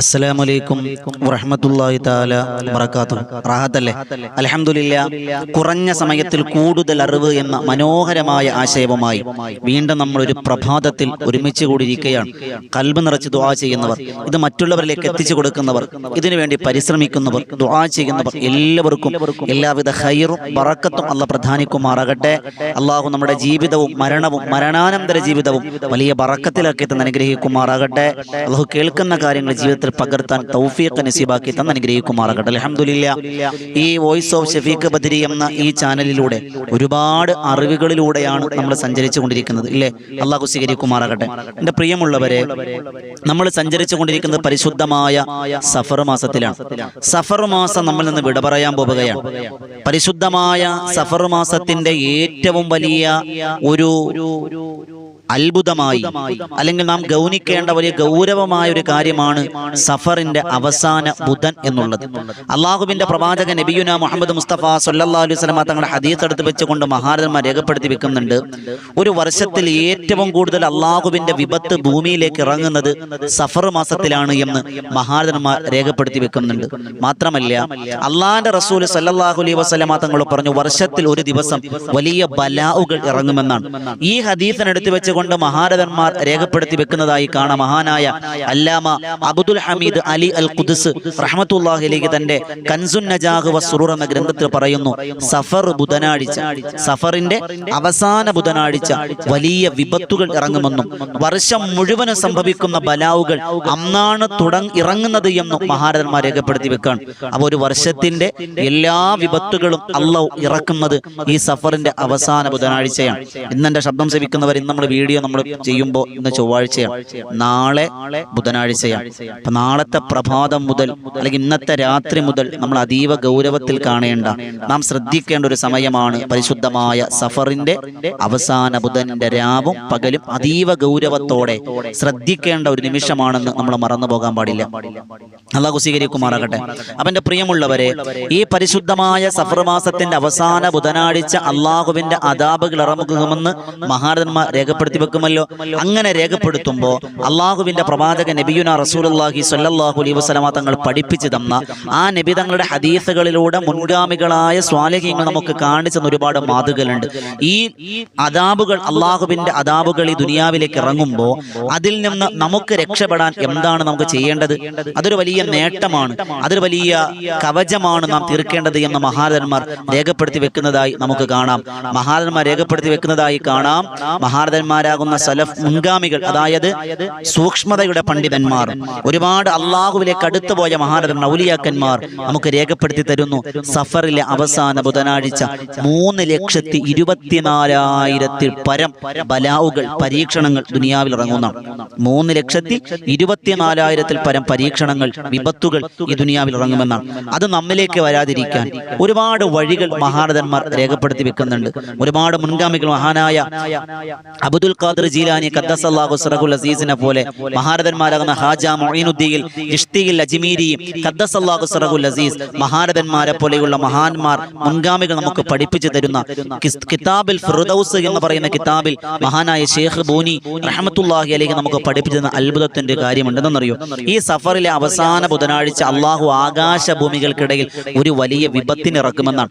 അസ്സലാമു അലൈക്കും വറഹ്മത്തുള്ളാഹി തആല വബറകാതുഹു. റാഹത്തല്ലേ? അൽഹംദുലില്ലാഹ്. കുറഞ്ഞ സമയത്തിൽ കൂടുതൽ അറിവ് എന്ന മനോഹരമായ ആശയവുമായി വീണ്ടും നമ്മൾ ഒരു പ്രഭാതത്തിൽ ഒരുമിച്ച് കൂടിയിരിക്കുകയാണ്. ഖൽബ് നിറച്ച് ദുആ ചെയ്യുന്നവർ, ഇത് മറ്റുള്ളവരിലേക്ക് എത്തിച്ചു കൊടുക്കുന്നവർ, ഇതിനുവേണ്ടി പരിശ്രമിക്കുന്നവർ, ദുആ ചെയ്യുന്നവർ എല്ലാവർക്കും എല്ലാവിധ ഖൈറും ബറക്കത്തും അല്ലാഹ് പ്രദാനിക്കുമാറാകട്ടെ. അല്ലാഹു നമ്മുടെ ജീവിതവും മരണവും മരണാനന്തര ജീവിതവും വലിയ ബറക്കത്തിലാക്കി തന്ന് അനുഗ്രഹിക്കുമാറാകട്ടെ. അല്ലാഹു കേൾക്കുന്ന കാര്യങ്ങൾ ജീവിതത്തിൽ പകർത്താൻ തൗഫീഖ് നസീബാക്കി തന്ന് അനുഗ്രഹിക്കുമാറാകട്ടെ. അൽഹംദുലില്ലാഹ്. ഈ വോയിസ് ഓഫ് ഷഫീഖ് ബദരി എന്ന ഈ ചാനലിലൂടെ ഒരുപാട് അറിവുകളിലൂടെയാണ് നമ്മൾ സഞ്ചരിച്ചു കൊണ്ടിരിക്കുന്നത്, ഇല്ലേ? അല്ലാഹു സ്വീകരിക്കുമാറാകട്ടെ. എൻ്റെ പ്രിയമുള്ളവരെ, നമ്മൾ സഞ്ചരിച്ചു കൊണ്ടിരിക്കുന്നത് പരിശുദ്ധമായ സഫർ മാസത്തിലാണ്. സഫർ മാസം നമ്മിൽ നിന്ന് വിട പറയാൻ പോവുകയാണ്. പരിശുദ്ധമായ സഫർ മാസത്തിന്റെ ഏറ്റവും വലിയ ഒരു അത്ഭുതമായി, അല്ലെങ്കിൽ നാം ഗൗനിക്കേണ്ട വലിയ ഗൗരവമായ ഒരു കാര്യമാണ് സഫറിന്റെ അവസാന ബുധൻ എന്നുള്ളത്. അള്ളാഹുവിന്റെ പ്രവാചകൻ നബിയുന മുഹമ്മദ് മുസ്തഫ സല്ലല്ലാഹു അലൈഹി വസല്ലം തങ്ങളുടെ ഹദീസ് എടുത്ത് വെച്ചുകൊണ്ട് മഹാരഥന്മാർ രേഖപ്പെടുത്തി വെക്കുന്നുണ്ട്, ഒരു വർഷത്തിൽ ഏറ്റവും കൂടുതൽ അള്ളാഹുവിന്റെ വിപത്ത് ഭൂമിയിലേക്ക് ഇറങ്ങുന്നത് സഫർ മാസത്തിലാണ് എന്ന് മഹാരഥന്മാർ രേഖപ്പെടുത്തി വെക്കുന്നുണ്ട്. മാത്രമല്ല, അള്ളാഹിന്റെ റസൂൽ സല്ലല്ലാഹു അലൈഹി വസല്ലം തങ്ങൾ പറഞ്ഞു, വർഷത്തിൽ ഒരു ദിവസം വലിയ ബലാഉകൾ ഇറങ്ങുമെന്നാണ്. ഈ ഹദീസിനെടുത്ത് വെച്ച് കൊണ്ട് മഹാരഥന്മാർ രേഖപ്പെടുത്തി വെക്കുന്നതായി കാണാം. മഹാനായ അല്ലാമ അബ്ദുൽ ഹമീദ് അലി അൽ ഖുദ്സ് റഹ്മത്തുള്ളാഹി അലൈഹി തന്റെ കൻസുൻ നജാഹ് വസ്സുറൂർ എന്ന ഗ്രന്ഥത്തിൽ പറയുന്നു, സഫർ ബുധനാഴ്ച, സഫറിന്റെ അവസാന ബുധനാഴ്ച വലിയ വിപത്തുകൾ ഇറങ്ങുമെന്നും വർഷം മുഴുവനും സംഭവിക്കുന്ന ബലാവുകൾ അന്നാണ് ഇറങ്ങുന്നത് എന്നും മഹാരഥന്മാർ രേഖപ്പെടുത്തി വെക്കാണ്. അപ്പോൾ ഒരു വർഷത്തിന്റെ എല്ലാ വിപത്തുകളും അല്ലാഹു ഇറക്കുന്നത് ഈ സഫറിന്റെ അവസാന ബുധനാഴ്ചയാണ്. ഇന്നെന്റെ ശബ്ദം ശ്രവിക്കുന്നവർ, ഇന്ന് നമ്മൾ വീഡിയോ നമ്മൾ ചെയ്യുമ്പോൾ ഇന്ന് ചൊവ്വാഴ്ചയാണ്, നാളെ ബുധനാഴ്ചയാണ്. അപ്പൊ നാളത്തെ പ്രഭാതം മുതൽ അല്ലെങ്കിൽ ഇന്നത്തെ രാത്രി മുതൽ നമ്മൾ അതീവ ഗൗരവത്തിൽ കാണേണ്ട, നാം ശ്രദ്ധിക്കേണ്ട ഒരു സമയമാണ് പരിശുദ്ധമായ സഫറിന്റെ അവസാന ബുധന്റെ രാവും പകലും അതീവ ഗൗരവത്തോടെ ശ്രദ്ധിക്കേണ്ട ഒരു നിമിഷമാണെന്ന് നമ്മൾ മറന്നു പോകാൻ പാടില്ല. അല്ലാഹു സ്വീകരിക്കുമാറാകട്ടെ. അപ്പൊ എന്റെ പ്രിയമുള്ളവരെ, ഈ പരിശുദ്ധമായ സഫർ മാസത്തിന്റെ അവസാന ബുധനാഴ്ച അള്ളാഹുവിന്റെ അദാബുകൾ ഇറങ്ങുമെന്ന് മഹാരഥന്മാർ രേഖപ്പെടുത്തി വെക്കുമല്ലോ. അങ്ങനെ രേഖപ്പെടുത്തുമ്പോൾ അള്ളാഹുവിന്റെ പ്രവാചകൻ നബിയുന റസൂലുള്ളാഹി സ്വല്ലല്ലാഹു അലൈഹി വസല്ലം തങ്ങൾ പഠിപ്പിച്ചു തന്ന ആ നബി തങ്ങളുടെ ഹദീസുകളിലൂടെ മുൻഗാമികളായ സ്വാലിഹീങ്ങൾ നമുക്ക് കാണിച്ചു തന്ന ഒരുപാട് മാതൃകകളുണ്ട്. ഈ അദാബുകൾ, അള്ളാഹുവിന്റെ അദാബുകൾ ഈ ദുനിയാവിലേക്ക് ഇറങ്ങുമ്പോൾ അതിൽ നിന്ന് നമുക്ക് രക്ഷപ്പെടാൻ എന്താണ് നമുക്ക് ചെയ്യേണ്ടത്? അതൊരു വലിയ നേട്ടമാണ്, അതൊരു വലിയ കവചമാണ് നാം തീർക്കേണ്ടത് എന്ന് മഹാരഥന്മാർ രേഖപ്പെടുത്തി വെക്കുന്നതായി നമുക്ക് കാണാം. മഹാരഥന്മാർ രേഖപ്പെടുത്തി വെക്കുന്നതായി കാണാം. മഹാരഥന്മാരാകുന്ന സലഫ് മുൻഗാമികൾ, അതായത് സൂക്ഷ്മതയുടെ പണ്ഡിതന്മാർ, ഒരുപാട് അള്ളാഹുവിലേക്ക് അടുത്തുപോയ മഹാരഥന്മാർ, ഔലിയാക്കന്മാർ നമുക്ക് രേഖപ്പെടുത്തി തരുന്നു, സഫറിലെ അവസാന ബുധനാഴ്ച 3,24,000 പരം ബലാവുകൾ, പരീക്ഷണങ്ങൾ ദുനിയാവിൽ ഇറങ്ങുന്നതാണ്. 3,24,000 പരം പരീക്ഷണങ്ങൾ, വിപത്തുകൾ ഈ ദുനിയാവിൽ ഇറങ്ങുമെന്നാണ്. അത് നമ്മിലേക്ക് വരാതിരിക്കാൻ ഒരുപാട് വഴികൾ മഹാരഥന്മാർ രേഖപ്പെടുത്തി വെക്കുന്നുണ്ട്. ഒരുപാട് മുൻഗാമികൾ, മഹാനായ അബ്ദുൽ ഖാദിർ ജീലാനി ഖദ്ദസല്ലാഹു സിറഹുൽ അസീസിനെ പോലെ, മഹാരഥന്മാരാകുന്ന ഹാജ മുഈനുദ്ദീൻ ചിശ്തിയിൽ അജ്മീരി ഖദ്ദസല്ലാഹു സിറഹുൽ അസീസ്, മഹാരഥന്മാരെ പോലെയുള്ള മഹാന്മാർ മുൻഗാമികൾ നമുക്ക് പഠിപ്പിച്ചു തരുന്ന കിതാബുൽ ഫിർദൗസ് എന്ന് പറയുന്ന കിതാബിൽ മഹാനായ ഷെയ്ഖ് ബൂനി റഹ്മത്തുള്ളാഹി അലൈഹി നമുക്ക് പഠിപ്പിച്ചു തന്ന അത്ഭുതത്തിന്റെ കാര്യമുണ്ടെന്നറിയോ? ഈ സഫറിലെ അവസാന ബുധനാഴ്ച അള്ളാഹു ആകാശ ഭൂമികൾക്കിടയിൽ ഒരു വലിയ വിപത്തിന് ഇറക്കുമെന്നാണ്.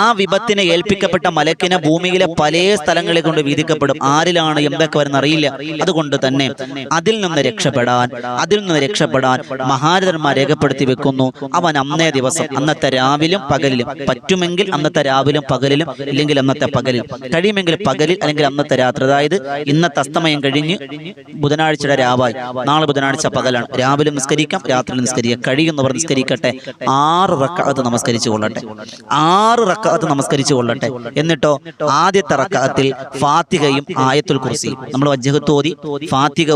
ആ വിപത്തിനെ ഏൽപ്പിക്കപ്പെട്ട മലക്കിനെ ഭൂമിയിലെ പല സ്ഥലങ്ങളെ കൊണ്ട് വീതിക്കപ്പെടും. ആരിലാണ് എന്തൊക്കെ വരുന്ന അറിയില്ല. അതുകൊണ്ട് തന്നെ അതിൽ നിന്ന് രക്ഷപ്പെടാൻ മഹാരഥന്മാർ രേഖപ്പെടുത്തി വെക്കുന്നു, അവൻ അന്നേ ദിവസം, അന്നത്തെ രാവിലും പകലിലും, പറ്റുമെങ്കിൽ അന്നത്തെ രാവിലും പകലിലും, ഇല്ലെങ്കിൽ അന്നത്തെ പകലിൽ, കഴിയുമെങ്കിൽ പകലിൽ അല്ലെങ്കിൽ അന്നത്തെ രാത്രി, അതായത് ഇന്നത്തെ അസ്തമയം കഴിഞ്ഞ് ബുധനാഴ്ചയുടെ രാവായി, നാളെ ബുധനാഴ്ച പകലാണ്, രാവിലെ നിസ്കരിക്കാം, രാത്രി നിസ്കരിക്കാം, കഴിയുന്നവർ നിസ്കരിക്കട്ടെ, 6 റക്അത്ത് നമസ്കരിച്ചു കൊള്ളട്ടെ, 6 റക്അത്ത് നമസ്കരിച്ചു കൊള്ളട്ടെ. എന്നിട്ടോ ആദ്യത്തെ റക്അത്തിൽ ഫാത്തിഹയും ആയത്തുൽ കുർസി, നമ്മൾ വജ്ഹത്ത് ഓതി ഫാത്തിഹ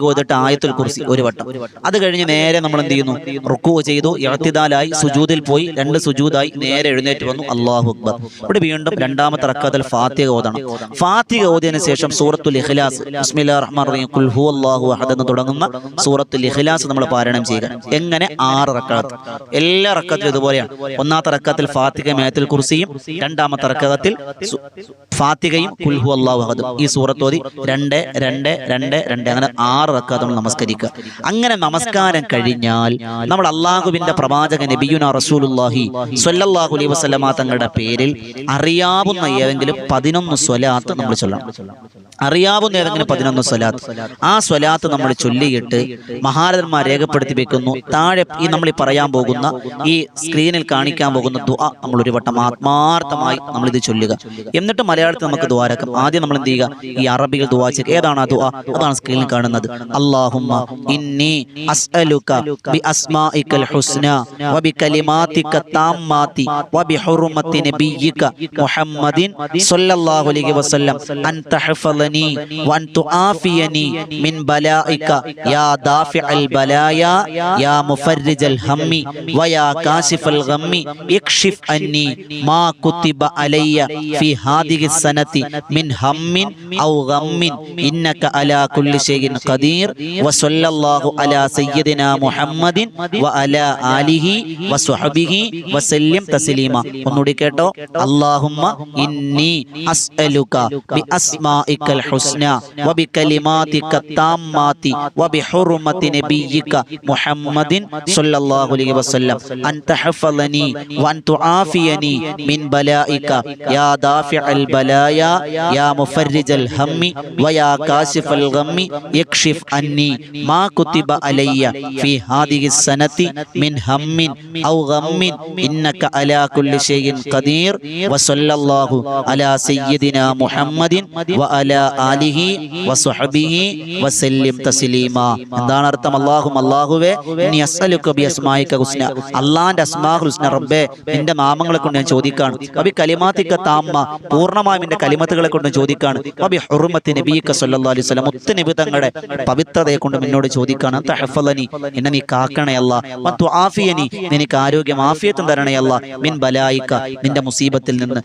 ഓതിട്ട് ആയത്തുൽ കുർസി ഒരു വട്ടം. അത് കഴിഞ്ഞ് നേരെ നമ്മൾ എന്ത് ചെയ്യുന്നു? റുക്കൂ ചെയ്തു, ഇഅ്തിദാലായി, സുജൂദിൽ പോയി, 2 സുജൂദായി നേരെ എഴുന്നേറ്റ് വന്നു, അല്ലാഹു അക്ബർ. ഇവിടെ വീണ്ടും രണ്ടാമത്തെ റക്അത്തിൽ ഫാത്തിഹ ഓതണം. ഫാത്തിഹ ഓതിയതിനു ശേഷം സൂറത്തുൽ ഇഖ്ലാസ്, ബിസ്മില്ലാഹിർ റഹ്മാനിർ റഹീം, ഖുൽ ഹുവല്ലാഹു അഹദ് എന്ന് തുടങ്ങുന്ന സൂറത്തുൽ ഇഖ്ലാസ് നമ്മൾ പാരായണം ചെയ്യുക. എങ്ങനെ? 6 റക്അത്ത്. എല്ലാ റക്അത്തിലും ഇതുപോലെയാണ്. ഒന്നാമത്തെ റക്അത്തിൽ ഫാത്തിഹയും ആയത്തുൽ കുർസിയും, രണ്ടാമത്തെ റക്അത്തിൽ ഫാത്തിഹയും ഖുൽ ഹുവല്ലാഹു അഹദ്, ഈ സൂറത്ത് ഓതി 2 2 2 2 അങ്ങനെ 6 റക്അത്ത് നമ്മൾ നമസ്കരിക്കുക. അങ്ങനെ നമസ്കാരം കഴിഞ്ഞാൽ നമ്മൾ അള്ളാഹുവിന്റെ പ്രവാചകൻ നബിയുനാ റസൂലുള്ളാഹി സ്വല്ലല്ലാഹു അലൈഹി വസല്ലമ തങ്ങളുടെ പേരിൽ അറിയാവുന്ന ഏതെങ്കിലും 11 സ്വലാത്ത് നമ്മൾ ചൊല്ലണം. അറിയാവുന്ന ഏതെങ്കിലും 11 സ്വലാത്ത്. ആ സ്വലാത്ത് നമ്മൾ ചൊല്ലിയിട്ട് മഹാരഥന്മാർ രേഖപ്പെടുത്തി വെക്കുന്നു. താഴെ ഈ നമ്മൾ പറയാൻ പോകുന്ന ഈ സ്ക്രീനിൽ കാണിക്കാൻ പോകുന്ന ദുആ നമ്മൾ ഒരു വട്ടം ആത്മാർത്ഥമായി നമ്മൾ ഇത് ചൊല്ലുക. എന്നിട്ട് മലയാളത്തിൽ നമുക്ക് ദുആരക്കാം. ആദ്യം നമ്മൾ എന്ത് ചെയ്യുക, ഈ അറബിയിൽ ദുആ ചെയ്യുക. ഏതാണ് ആ ദുആ? അതാണ് സ്ക്രീനിൽ കാണുന്നത്. അല്ലാഹുമ്മ ഇന്നി അസ്അലുക ബി അസ്മാഇക്കൽ ഹുസ്ന വ ബി കലിമാതിക താമ്മാതി വ ബി ഹുർമത്തി നബിയിക മുഹമ്മദിൻ സ്വല്ലല്ലാഹു അലൈഹി വസല്ലം അൻ തഹ്ഫളനി വ അൻ തുആഫിയനി മിൻ ബലാഇക യാ ദാഫിഅൽ ബലായ യാ മുഫർരിജൽ ഹമ്മി വ യാ കാശിഫൽ ഗമ്മി ഇക്ഷിഫ് അന്നി മാ കുതിബ അലയ്യ ഫി ഹാദിഹി സനതി മിൻ ഹമ്മിൻ ഔ ഗമ്മിൻ ഇന്നക അലാ കുല്ലി ഷൈഇൻ ഖദീർ വ സ്വല്ലല്ലാഹു അലാ സയ്യിദിനാ മുഹമ്മദിൻ വ അലാ ആലിഹി വ സ്വഹ്ബിഹി വസല്ലിം തസ്ലീമ. ഒന്നുകൂടി കേട്ടോ. അല്ലാഹുമ്മ ഇന്നി അസ്അലുക ബി അസ്മാഇക്കൽ ഹുസ്ന വ ബി കലിമാതിക താമ്മാതി വ ബി ഹുർമത്തി നബിയിക മുഹമ്മദിൻ സ്വല്ലല്ലാഹു അലൈഹി വസല്ലം അൻ തഹ്ഫളനി വ അൻ തുആഫിയനി മിൻ ബലാഇക യാ ദാഫിഅൽ ബലായ യാ മുഫർരിജൽ ഹമ്മി വ യാ കാശിഫൽ ഗമ്മി യക്ഷിഫ് അന്നി മാ കുതിബ അലയ്യ ഫി ഹാദിഹി സനതി മിൻ ഹമ്മിൻ ഔ ഗമ്മിൻ ഇന്നക അലാ കുല്ലി ഷൈഇൻ ഖദീർ വ സ്വല്ലല്ലാഹു അലാ സയ്യിദിനാ മുഹമ്മദിൻ വ അലാ ആലിഹി വ സ്വഹ്ബിഹി വസല്ലിം തസ്ലീമ. എന്താണ് അർത്ഥം? അല്ലാഹുവേ ഇന്നി അസ്അലുക ബി അസ്മാഇക ഹുസ്ന, അല്ലാഹുവിന്റെ അസ്മാഉൽ ഹുസ്ന റബ്ബേ നിന്റെ നാമങ്ങളെ കൊണ്ട് ഞാൻ ചോദിക്കാണ്. വബി കലിമാതിക താമ്മ, പൂർണ്ണമായും നിന്റെ കലിമത്തുകളെ കൊണ്ട് ചോദിക്കാണ്. വബി ഹുർമത്തി നബിയിക സ്വല്ലല്ലാഹു അലൈഹി വസല്ലം, മുത്ത് നബി തങ്ങളുടെ പവിത്രതയെ കൊണ്ട് എന്നോട് ചോദിക്കാണ്. തഹ്ഫളനി, എന്നെ നീ കാക്കണേ അല്ലാഹ്. വ തുആഫിയനി, നിനക്ക് ആരോഗ്യം ആഫിയത്തും തരണേ അല്ലാഹ്. മിൻ ബലായിക, നിന്റെ മുസീബത്തിൽ നിന്ന്,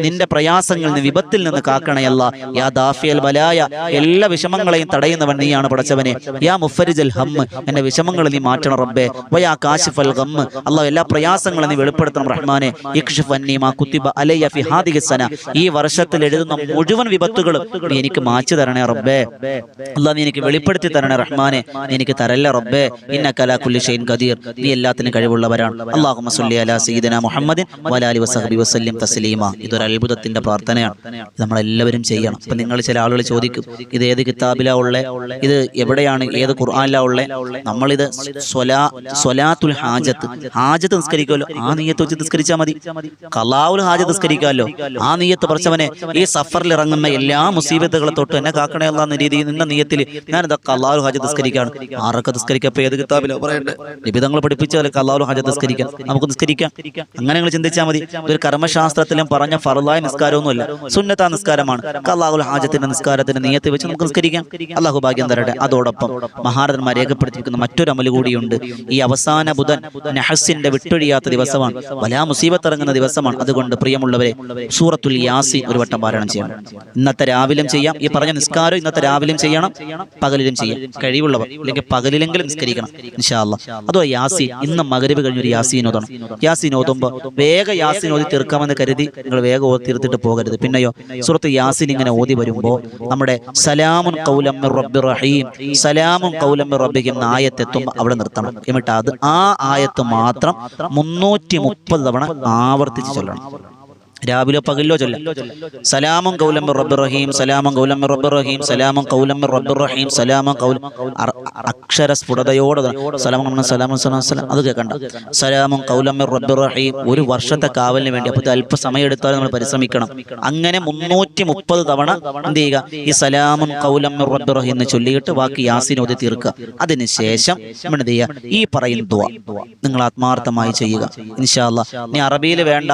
നിന്റെ പ്രയാസങ്ങളിൽ നിന്ന്, വിപത്തിൽ നിന്ന് കാക്കണേ അല്ലാഹ്. യാ ദാഫിയൽ ബലായ, എല്ലാ വിഷമങ്ങളെയും തടയുന്നവൻ നീയാണ് പടച്ചവനെ. യാ മുഫരിജൽ ഹമ്മ്, എന്റെ വിഷമങ്ങളെ നീ മാറ്റണം റബ്ബേ. വയാ കാശിഫൽ ഗമ്മ്, അല്ലാഹ് എല്ലാ പ്രയാസങ്ങളും നീ വെളിപ്പെടുത്തണം റഹ്മാനെ. ഇക്ഷിഫ് അന്നി മാ കുതിബ അലയ്യ ഫി ഹാദിഹി സന, ഈ വർഷത്തിൽ എഴുതുന്ന മുഴുവൻ വിപത്തുകളും നീ എനിക്ക് മാറ്റി തരണേ റബ്ബേ. അല്ലാഹ് നീ എനിക്ക് വെളിപ്പെടുത്തി തരണേ റഹ്മാനെ. നീ എനിക്ക് തരല്ല റബ്ബേ. ഇന്നക അലാ കുല്ലി ഷൈഇൻ ഖദീർ, നീ എല്ലാത്തിനും കഴിവുള്ളവരാണ്. അല്ലാഹുമ്മ സ്വല്ലി അലാ സയ്യിദിനാ മുഹമ്മദിൻ വഅലാ ആലിഹി വസഹ്ബിഹി വസല്ലിം തസ്ലീമ. ഇതൊരു അത്ഭുതത്തിന്റെ പ്രാർത്ഥനയാണ്. നമ്മളെല്ലാവരും ചെയ്യണം. ഇപ്പൊ നിങ്ങൾ ചില ആളുകൾ ചോദിക്കും, ഇത് ഏത് കിതാബിലാ ഉള്ളേ, ഇത് എവിടെയാണ്, ഏത് ഖുർആനിലാ ഉള്ളേ? നമ്മളിത് സ്വലാത്തുൽ ഹാജത്ത് നിസ്കരിക്കുമല്ലോ, ആ നിയ്യത്ത് വെച്ച് നിസ്കരിച്ചാൽ മതി. ഖലാഉൽ ഹാജത്ത് നിസ്കരിക്കാമല്ലോ, ആ നിയ്യത്ത് പടച്ചവനെ ഈ സഫറിൽ ഇറങ്ങുന്ന എല്ലാ മുസീബത്തുകളെ തൊട്ട് എന്നെ കാക്കണേ എന്ന രീതിയിൽ നിന്ന നിയ്യത്തിൽ ഞാനിതാ ഖലാഉൽ ഹാജത്ത് നിസ്കരിക്കാണ്. ആറൊക്കെ നിസ്കരിക്കപ്പോ ഏത് കിതാബിലോ പറയട്ടെ? നിബിധങ്ങൾ പഠിപ്പിച്ചാൽ ഖലാഉൽ ഹാജത്ത് നിസ്കരിക്കാം, നമുക്ക് നിസ്കരിക്കാം. അങ്ങനെ നിങ്ങൾ ചിന്തിച്ചാൽ മതി. ഒരു കർമ്മശാസ്ത്രത്തിലും പറഞ്ഞ ഫർളായ നിസ്കാരമൊന്നുമല്ല, സുന്നത്താ നിസ്കാരമാണ്. ഖലാഉൽ ഹാജത്തിന്റെ നിസ്കാരത്തിന്റെ നിയ്യത്ത് വെച്ച് നമുക്ക് നിസ്കരിക്കാം. അല്ലാഹു ഭാഗ്യം തരട്ടെ. അതോടൊപ്പം മഹാരഥന്മാർ രേഖപ്പെടുത്തിയിരിക്കുന്ന മറ്റൊരു അമല് കൂടിയുണ്ട്. ഈ അവസാന ബുധൻ നഹസിന്റെ വിട്ടൊഴിയാത്ത ദിവസമാണ്, വലാ മുസീബത്ത് ഇറങ്ങുന്ന ദിവസമാണ്. അതുകൊണ്ട് പ്രിയമുള്ളവരെ, സൂറത്തുൽ യാസീൻ ഒരു വട്ടം പാരായണം ചെയ്യണം. ഇന്നത്തെ രാവിലും ചെയ്യാം. ഈ പറഞ്ഞ നിസ്കാരം ഇന്നത്തെ രാവിലും ചെയ്യണം, പകലിലും ചെയ്യാം. കഴിവുള്ളവർ അല്ലെങ്കിൽ പകലിലെങ്കിലും നിസ്കരിക്കണം ഇൻഷാ അല്ലാഹ്. അതോ യാസീൻ, ഇന്ന് മഗ്‌രിബ് കഴിഞ്ഞൊരു യാസീൻ ഓതണം. യാസീൻ ഓതുമ്പോൾ വേഗം യാസീൻ ഓതി തീർക്കാമെന്ന് കരുതി നിങ്ങൾ വേഗം ഓതി തീർത്തിട്ട് പോകരുത്. പിന്നെയോ, സൂറത്ത് യാസീൻ ഇങ്ങനെ ഓതി വരുമ്പോൾ നമ്മുടെ സലാമുൻ ഖൗലം മിർ റബ്ബിർ റഹീം, സലാമുൻ ഖൗലം മിർ റബ്ബിഹിം എന്ന ആയത്തെത്തുമ്പോൾ അവിടെ നിർത്തണം. എന്നിട്ട് അത് ആ ആയത്ത് മാത്രം 330 തവണ ആവർത്തിച്ച് ചൊല്ലണം. രാവിലെ പകലിലോ ചൊല്ലാം. സലാമുൻ ഖൗലം മിർ റബ്ബിർ റഹീം, സലാമുൻ ഖൗലം മിർ റബ്ബിർ റഹീം, സലാമുൻ ഖൗലം മിർ റബ്ബിർ റഹീം, സലാമുൻ ഖൗലം, അക്ഷര സ്ഫുടതയോടെ സലാമുൻ സലാമുൻ സലാം അത് കേൾക്കണ്ട. സലാമുൻ ഖൗലം മിർ റബ്ബിർ റഹീം ഒരു വർഷത്തെ കാവലിന് വേണ്ടി. അപ്പോൾ അല്പസമയം എടുത്താൽ നമ്മൾ പരിശ്രമിക്കണം. അങ്ങനെ 330 തവണ എന്ത് ചെയ്യുക, ഈ സലാമുൻ ഖൗലം മിർ റബ്ബിർ റഹീം എന്ന് ചൊല്ലിയിട്ട് ബാക്കി യാസീൻ ഓതി തീർക്കുക. അതിനുശേഷം നമ്മൾ എന്ത് ചെയ്യുക, ഈ പറയുന്ന ദുആ നിങ്ങൾ ആത്മാർത്ഥമായി ചെയ്യുക ഇൻഷാ അല്ലാഹ്. ഇനി അറബിയിൽ വേണ്ട,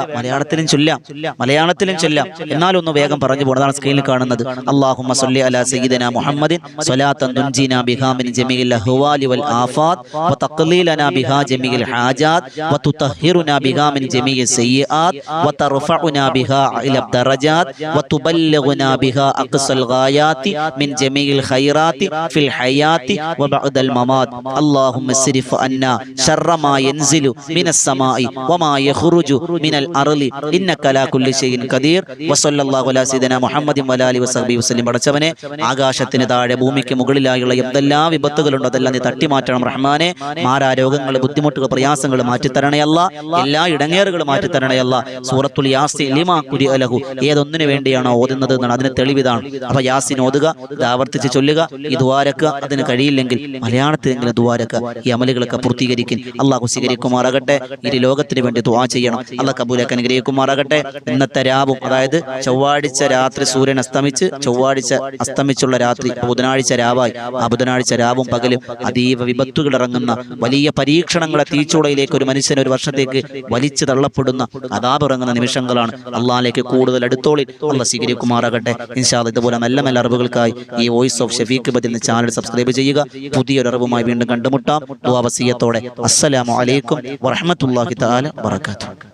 മലയാളത്തിലും ചൊല്ലാം, എന്നാലൊന്ന് വേഗം പറഞ്ഞു പോകുന്നതാണ് സ്ക്രീനിൽ കാണുന്നത്. അല്ലാഹുമ്മ സ്വല്ലി അലാ സയ്യിദിനാ മുഹമ്മദിൻ സ്വലാത്തൻ തുൻജീനാ ബിഹാ മിൻ ജമീഇൽ അഹ്വാലി വൽ ആഫാത്ത് വ തഖ്ലീലനാ ബിഹാ ജമീഇൽ ഹാജാത്ത് വ തുതഹിറുനാ ബിഹാ മിൻ ജമീഇ സയ്യിആത്ത് വ തർഫഉനാ ബിഹാ ഇല ദറജാത്ത് വ തുബല്ലിഗുനാ ബിഹാ അഖ്സൽ ഗായാത്തി മിൻ ജമീഇൽ ഖൈറാത്തി ഫിൽ ഹയാത്തി വ ബഅദൽ മമാത്ത്. അല്ലാഹുമ്മ സ്രിഫ് അന്നാ ശർറ മാ യൻസിലു മിനസ് സമാഇ വ മാ യഖ്റുജു മിനൽ അർളി ഇന്നക ലാ കുല്ലി ഷൈഇൻ ഖദീർ വസല്ലല്ലാഹു അലാ സയ്യിദിനാ മുഹമ്മദിൻ വലാലി വസഹബി വസല്ലം. പടച്ചവനെ, ആകാശത്തിന് താഴെ ഭൂമിക്ക് മുകളിലായുള്ള എന്തെല്ലാം വിപത്തുകളുണ്ടോ അതെല്ലാം നീ തട്ടിമാറ്റണം റഹ്മാനെ. മാരാരോഗങ്ങൾ, ബുദ്ധിമുട്ടുകൾ, പ്രയാസങ്ങൾ മാറ്റിത്തരണേ അല്ല. എല്ലാ ഇടങ്ങേറുകളും മാറ്റിത്തരണേ അല്ല. സൂറത്തുൽ യാസീൻ ലിമാ ഖുരിഅ ലഹു, ഏതൊന്നിനു വേണ്ടിയാണോ ഓതുന്നത് എന്നാണ് അതിന് തെളിവിതാണ്. അപ്പൊ യാസീൻ ഓതുക, ഇത് ആവർത്തിച്ച് ചൊല്ലുക, ഈ ദുആരക്കുക. അതിന് കഴിയില്ലെങ്കിൽ മലയാളത്തിലെങ്കിലും ദുആരക്കുക. ഈ അമലുകളൊക്കെ പൂർത്തീകരിക്കും. അള്ളാഹു സ്വീകരിക്കുമാറാകട്ടെ. ഇരു ലോകത്തിന് വേണ്ടി ദുആ ചെയ്യണം. അള്ളാഹ് കബൂലാക്കാൻ അനുഗ്രഹിക്കുമാറാകട്ടെ. ഇന്നത്തെ രാവും, അതായത് ചൊവ്വാഴ്ച രാത്രി സൂര്യൻ അസ്തമിച്ച് ചൊവ്വാഴ്ച അസ്തമിച്ചുള്ള രാത്രി ബുധനാഴ്ച രാവായി. ആ ബുധനാഴ്ച രാവും പകലും അതീവ വിപത്തുകൾ ഇറങ്ങുന്ന വലിയ പരീക്ഷണങ്ങളെ തീച്ചൂളയിലേക്ക് ഒരു മനുഷ്യൻ ഒരു വർഷത്തേക്ക് വലിച്ചു തള്ളപ്പെടുന്ന അദാബ് ഇറങ്ങുന്ന നിമിഷങ്ങളാണ്. അള്ളാഹിലേക്ക് കൂടുതൽ അടുത്തോളി. അള്ളാഹ് സ്വീകരിക്കുമാറാകട്ടെ. ഇൻഷാ അല്ലാഹ് ഇതുപോലെ നല്ല നല്ല അറിവുകൾക്കായി ഈ വോയിസ് ഓഫ് ഷഫീഖ് ബദിൽ എന്ന ചാനൽ സബ്സ്ക്രൈബ് ചെയ്യുക. പുതിയൊരു അറിവുമായി വീണ്ടും കണ്ടുമുട്ടാം. ദുആ വസിയത്തോടെ. അസ്സലാമു അലൈക്കും വറഹ്മത്തുള്ളാഹി തആല വബറകാതുഹു.